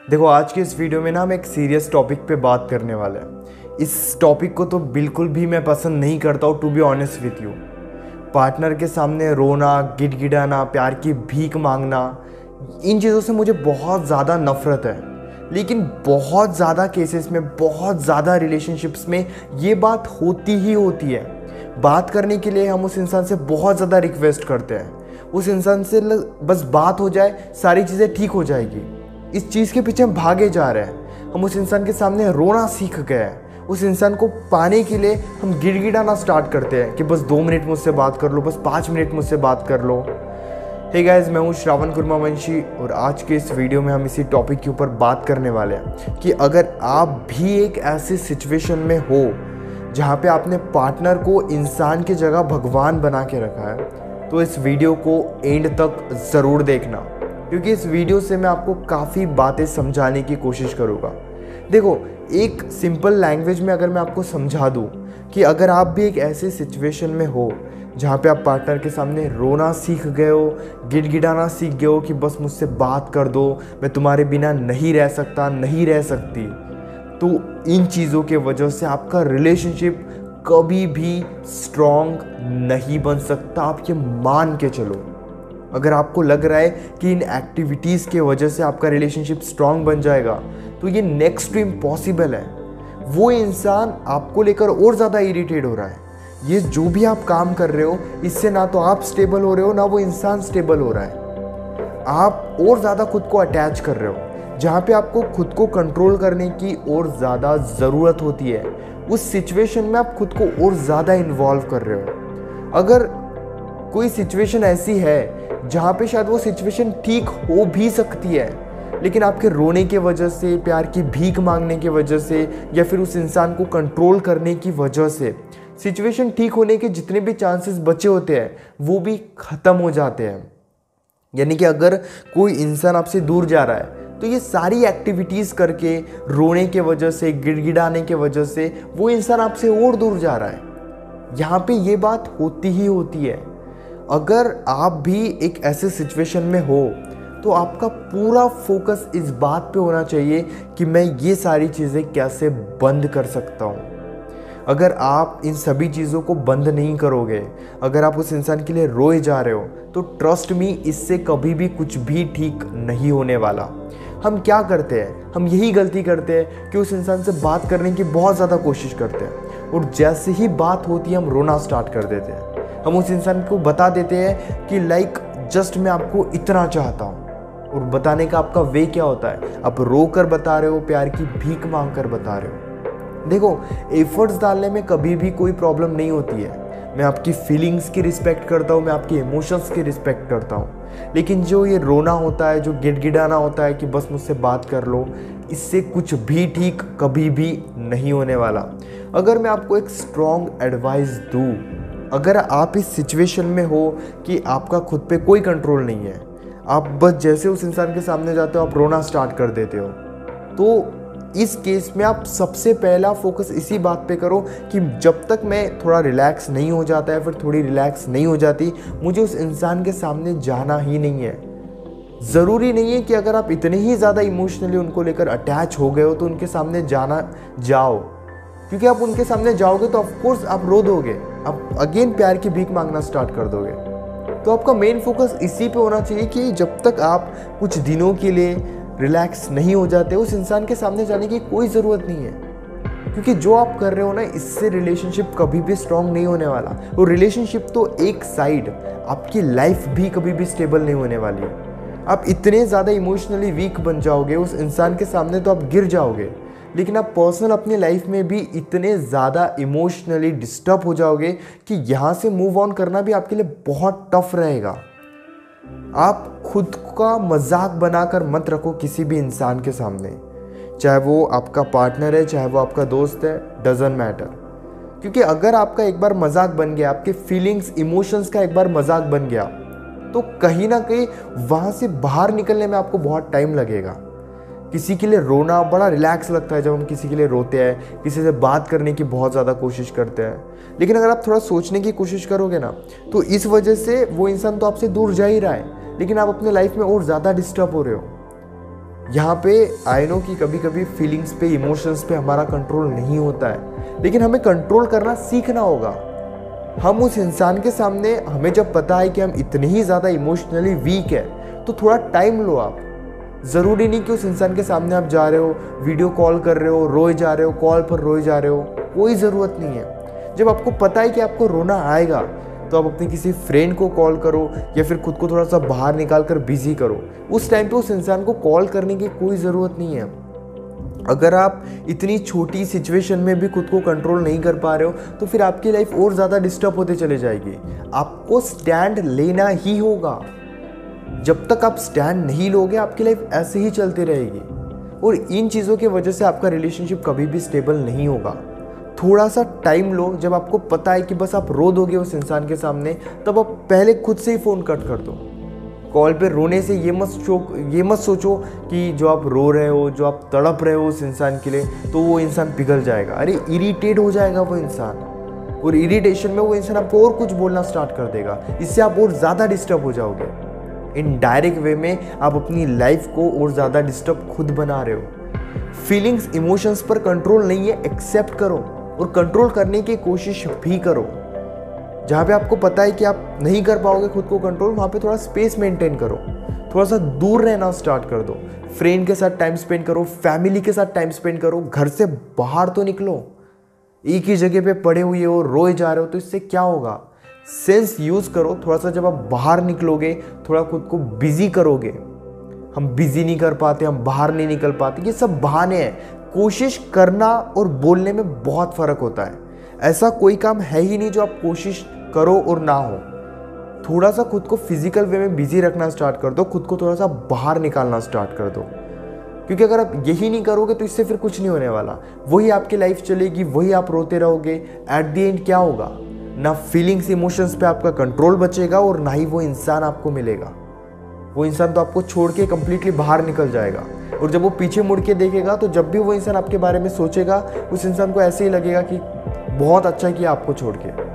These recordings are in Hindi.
देखो, आज के इस वीडियो में ना हम एक सीरियस टॉपिक पे बात करने वाले हैं। इस टॉपिक को तो बिल्कुल भी मैं पसंद नहीं करता हूँ, to be honest with you. Partner के सामने रोना, गिड़गिड़ाना, प्यार की भीख मांगना, इन चीज़ों से मुझे बहुत ज़्यादा नफरत है। लेकिन बहुत ज़्यादा केसेस में, बहुत ज़्यादा रिलेशनशिप्स में ये बात होती ही होती है। बात करने के लिए हम उस इंसान से बहुत ज़्यादा रिक्वेस्ट करते हैं, उस इंसान से बस बात हो जाए, सारी चीज़ें ठीक हो जाएगी। इस चीज़ के पीछे हम भागे जा रहे हैं। हम उस इंसान के सामने रोना सीख गए हैं। उस इंसान को पाने के लिए हम गिड़गिड़ाना स्टार्ट करते हैं कि बस 2 मिनट मुझसे बात कर लो, बस 5 मिनट मुझसे बात कर लो। हे गाइस, मैं हूँ श्रावण कुर्मावंशी और आज के इस वीडियो में हम इसी टॉपिक के ऊपर बात करने वाले हैं कि अगर आप भी एक ऐसी सिचुएशन में हो जहाँ पे आपने पार्टनर को इंसान की जगह भगवान बना के रखा है, तो इस वीडियो को एंड तक ज़रूर देखना, क्योंकि इस वीडियो से मैं आपको काफ़ी बातें समझाने की कोशिश करूँगा। देखो, एक सिंपल लैंग्वेज में अगर मैं आपको समझा दूँ कि अगर आप भी एक ऐसे सिचुएशन में हो जहाँ पे आप पार्टनर के सामने रोना सीख गए हो, गिड़गिड़ाना सीख गए हो कि बस मुझसे बात कर दो, मैं तुम्हारे बिना नहीं रह सकता, नहीं रह सकती, तो इन चीज़ों के वजह से आपका रिलेशनशिप कभी भी स्ट्रॉन्ग नहीं बन सकता। आप ये मान के चलो। अगर आपको लग रहा है कि इन एक्टिविटीज़ के वजह से आपका रिलेशनशिप स्ट्रॉन्ग बन जाएगा, तो ये नेक्स्ट टू इम्पॉसिबल है। वो इंसान आपको लेकर और ज़्यादा इरिटेट हो रहा है। ये जो भी आप काम कर रहे हो, इससे ना तो आप स्टेबल हो रहे हो, ना वो इंसान स्टेबल हो रहा है। आप और ज़्यादा खुद को अटैच कर रहे हो, जहाँ पे आपको खुद को कंट्रोल करने की और ज़्यादा ज़रूरत होती है। उस सिचुएशन में आप खुद को और ज़्यादा इन्वॉल्व कर रहे हो। अगर कोई सिचुएशन ऐसी है जहाँ पे शायद वो सिचुएशन ठीक हो भी सकती है, लेकिन आपके रोने के वजह से, प्यार की भीख मांगने की वजह से, या फिर उस इंसान को कंट्रोल करने की वजह से सिचुएशन ठीक होने के जितने भी चांसेस बचे होते हैं वो भी ख़त्म हो जाते हैं। यानी कि अगर कोई इंसान आपसे दूर जा रहा है, तो ये सारी एक्टिविटीज़ करके, रोने के वजह से, गिड़गिड़ाने के वजह से वो इंसान आपसे और दूर जा रहा है। यहाँ पे ये बात होती ही होती है। अगर आप भी एक ऐसे सिचुएशन में हो, तो आपका पूरा फोकस इस बात पे होना चाहिए कि मैं ये सारी चीज़ें कैसे बंद कर सकता हूँ। अगर आप इन सभी चीज़ों को बंद नहीं करोगे, अगर आप उस इंसान के लिए रोए जा रहे हो, तो ट्रस्ट मी, इससे कभी भी कुछ भी ठीक नहीं होने वाला। हम क्या करते हैं, हम यही गलती करते हैं कि उस इंसान से बात करने की बहुत ज़्यादा कोशिश करते हैं, और जैसे ही बात होती है हम रोना स्टार्ट कर देते हैं। हम उस इंसान को बता देते हैं कि लाइक जस्ट मैं आपको इतना चाहता हूँ। और बताने का आपका वे क्या होता है, आप रो कर बता रहे हो, प्यार की भीख मांग कर बता रहे हो। देखो, एफर्ट्स डालने में कभी भी कोई प्रॉब्लम नहीं होती है। मैं आपकी फीलिंग्स की रिस्पेक्ट करता हूँ, मैं आपकी इमोशंस की रिस्पेक्ट करता हूँ, लेकिन जो ये रोना होता है, जो गिड़गिड़ाना होता है कि बस मुझसे बात कर लो, इससे कुछ भी ठीक कभी भी नहीं होने वाला। अगर मैं आपको एक स्ट्रॉन्ग एडवाइस दूँ, अगर आप इस सिचुएशन में हो कि आपका खुद पे कोई कंट्रोल नहीं है, आप बस जैसे उस इंसान के सामने जाते हो आप रोना स्टार्ट कर देते हो, तो इस केस में आप सबसे पहला फोकस इसी बात पे करो कि जब तक मैं थोड़ा रिलैक्स नहीं हो जाता है, फिर थोड़ी रिलैक्स नहीं हो जाती, मुझे उस इंसान के सामने जाना ही नहीं है। ज़रूरी नहीं है कि अगर आप इतने ही ज़्यादा इमोशनली उनको लेकर अटैच हो गए हो तो उनके सामने जाओ, क्योंकि आप उनके सामने जाओगे तो ऑफकोर्स आप रो दोगे, आप अगेन प्यार की भीख मांगना स्टार्ट कर दोगे। तो आपका मेन फोकस इसी पे होना चाहिए कि जब तक आप कुछ दिनों के लिए रिलैक्स नहीं हो जाते, उस इंसान के सामने जाने की कोई ज़रूरत नहीं है, क्योंकि जो आप कर रहे हो ना, इससे रिलेशनशिप कभी भी स्ट्रांग नहीं होने वाला। और रिलेशनशिप तो एक साइड, आपकी लाइफ भी कभी भी स्टेबल नहीं होने वाली है। आप इतने ज़्यादा इमोशनली वीक बन जाओगे उस इंसान के सामने, तो आप गिर जाओगे। लेकिन आप पर्सनल अपनी लाइफ में भी इतने ज़्यादा इमोशनली डिस्टर्ब हो जाओगे कि यहाँ से मूव ऑन करना भी आपके लिए बहुत टफ रहेगा। आप खुद का मजाक बनाकर मत रखो किसी भी इंसान के सामने, चाहे वो आपका पार्टनर है, चाहे वो आपका दोस्त है, डजंट मैटर। क्योंकि अगर आपका एक बार मजाक बन गया, आपके फीलिंग्स, इमोशंस का एक बार मजाक बन गया, तो कहीं ना कहीं वहाँ से बाहर निकलने में आपको बहुत टाइम लगेगा। किसी के लिए रोना बड़ा रिलैक्स लगता है जब हम किसी के लिए रोते हैं, किसी से बात करने की बहुत ज़्यादा कोशिश करते हैं। लेकिन अगर आप थोड़ा सोचने की कोशिश करोगे ना, तो इस वजह से वो इंसान तो आपसे दूर जा ही रहा है, लेकिन आप अपने लाइफ में और ज़्यादा डिस्टर्ब हो रहे हो। यहाँ पे आई नो कि कभी कभी फीलिंग्स पे, इमोशंस पे हमारा कंट्रोल नहीं होता है, लेकिन हमें कंट्रोल करना सीखना होगा। हम उस इंसान के सामने, हमें जब पता है कि हम इतने ही ज़्यादा इमोशनली वीक है, तो थोड़ा टाइम लो आप। ज़रूरी नहीं कि उस इंसान के सामने आप जा रहे हो, वीडियो कॉल कर रहे हो, रोए जा रहे हो, कॉल पर रोए जा रहे हो, कोई ज़रूरत नहीं है। जब आपको पता है कि आपको रोना आएगा, तो आप अपने किसी फ्रेंड को कॉल करो या फिर खुद को थोड़ा सा बाहर निकाल कर बिजी करो। उस टाइम पे उस इंसान को कॉल करने की कोई ज़रूरत नहीं है। अगर आप इतनी छोटी सिचुएशन में भी खुद को कंट्रोल नहीं कर पा रहे हो, तो फिर आपकी लाइफ और ज़्यादा डिस्टर्ब होते चले जाएगी। आपको स्टैंड लेना ही होगा। जब तक आप स्टैंड नहीं लोगे, आपकी लाइफ ऐसे ही चलती रहेगी, और इन चीज़ों की वजह से आपका रिलेशनशिप कभी भी स्टेबल नहीं होगा। थोड़ा सा टाइम लो। जब आपको पता है कि बस आप रो दोगे उस इंसान के सामने, तब आप पहले खुद से ही फ़ोन कट कर दो। कॉल पे रोने से ये मत सोचो कि जो आप रो रहे हो, जो आप तड़प रहे हो उस इंसान के लिए, तो वो इंसान पिघल जाएगा। अरे इरिटेट हो जाएगा वो इंसान, और इरिटेशन में वो इंसान आपको और कुछ बोलना स्टार्ट कर देगा। इससे आप और ज़्यादा डिस्टर्ब हो जाओगे। इनडायरेक्ट वे में आप अपनी लाइफ को और ज़्यादा डिस्टर्ब खुद बना रहे हो। फीलिंग्स, इमोशंस पर कंट्रोल नहीं है, एक्सेप्ट करो और कंट्रोल करने की कोशिश भी करो। जहाँ पे आपको पता है कि आप नहीं कर पाओगे खुद को कंट्रोल, वहाँ पे थोड़ा स्पेस मेंटेन करो, थोड़ा सा दूर रहना स्टार्ट कर दो। फ्रेंड के साथ टाइम स्पेंड करो, फैमिली के साथ टाइम स्पेंड करो। घर से बाहर तो निकलो। एक ही जगह पे पड़े हुए हो, रोए जा रहे हो, तो इससे क्या होगा? सेंस यूज़ करो थोड़ा सा। जब आप बाहर निकलोगे, थोड़ा खुद को बिजी करोगे। हम बिजी नहीं कर पाते, हम बाहर नहीं निकल पाते, ये सब बहाने हैं। कोशिश करना और बोलने में बहुत फ़र्क होता है। ऐसा कोई काम है ही नहीं जो आप कोशिश करो और ना हो। थोड़ा सा खुद को फिजिकल वे में बिजी रखना स्टार्ट कर दो, खुद को थोड़ा सा बाहर निकालना स्टार्ट कर दो। क्योंकि अगर आप यही नहीं करोगे तो इससे फिर कुछ नहीं होने वाला। वही आपकी लाइफ चलेगी, वही आप रोते रहोगे। एट द एंड क्या होगा? ना फीलिंग्स, इमोशंस पे आपका कंट्रोल बचेगा, और ना ही वो इंसान आपको मिलेगा। वो इंसान तो आपको छोड़ के कंप्लीटली बाहर निकल जाएगा। और जब वो पीछे मुड़ के देखेगा, तो जब भी वो इंसान आपके बारे में सोचेगा, उस इंसान को ऐसे ही लगेगा कि बहुत अच्छा किया आपको छोड़ के।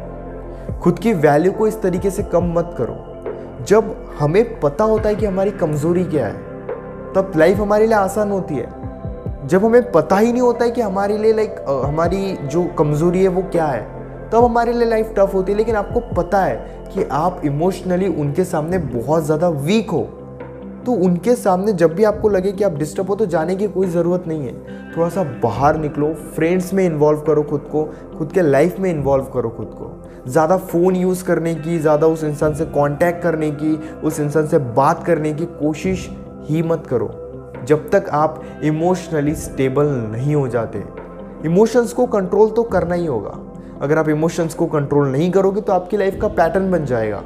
खुद की वैल्यू को इस तरीके से कम मत करो। जब हमें पता होता है कि हमारी कमज़ोरी क्या है, तब लाइफ हमारे लिए आसान होती है। जब हमें पता ही नहीं होता है कि हमारे लिए हमारी जो कमज़ोरी है वो क्या है, तब हमारे लिए लाइफ टफ होती है। लेकिन आपको पता है कि आप इमोशनली उनके सामने बहुत ज़्यादा वीक हो, तो उनके सामने जब भी आपको लगे कि आप डिस्टर्ब हो, तो जाने की कोई ज़रूरत नहीं है। थोड़ा सा बाहर निकलो, फ्रेंड्स में इन्वॉल्व करो खुद को, खुद के लाइफ में इन्वॉल्व करो खुद को। ज़्यादा फ़ोन यूज़ करने की, ज़्यादा उस इंसान से कांटेक्ट करने की, उस इंसान से बात करने की कोशिश ही मत करो, जब तक आप इमोशनली स्टेबल नहीं हो जाते। इमोशंस को कंट्रोल तो करना ही होगा। अगर आप इमोशंस को कंट्रोल नहीं करोगे, तो आपकी लाइफ का पैटर्न बन जाएगा,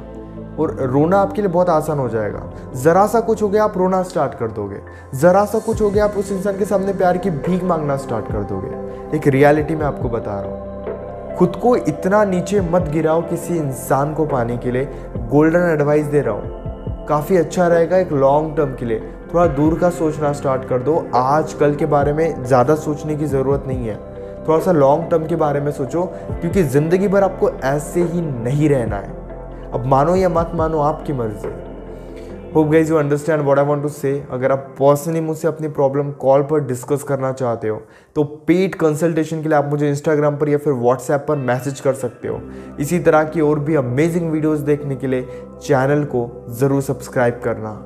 और रोना आपके लिए बहुत आसान हो जाएगा। ज़रा सा कुछ हो गया, आप रोना स्टार्ट कर दोगे। ज़रा सा कुछ हो गया, आप उस इंसान के सामने प्यार की भीख मांगना स्टार्ट कर दोगे। एक रियलिटी में आपको बता रहा हूँ, खुद को इतना नीचे मत गिराओ किसी इंसान को पाने के लिए। गोल्डन एडवाइस दे रहा हूँ, काफ़ी अच्छा रहेगा एक लॉन्ग टर्म के लिए। थोड़ा दूर का सोचना स्टार्ट कर दो। आज कल के बारे में ज़्यादा सोचने की ज़रूरत नहीं है। थोड़ा सा लॉन्ग टर्म के बारे में सोचो, क्योंकि ज़िंदगी भर आपको ऐसे ही नहीं रहना है। अब मानो या मत मानो, आपकी मर्जी। Hope guys you understand what I want to say. अगर आप पर्सनली मुझसे अपनी प्रॉब्लम कॉल पर डिस्कस करना चाहते हो, तो पेड कंसल्टेशन के लिए आप मुझे इंस्टाग्राम पर या फिर व्हाट्सएप पर मैसेज कर सकते हो। इसी तरह की और भी अमेजिंग वीडियोस देखने के लिए चैनल को ज़रूर सब्सक्राइब करना।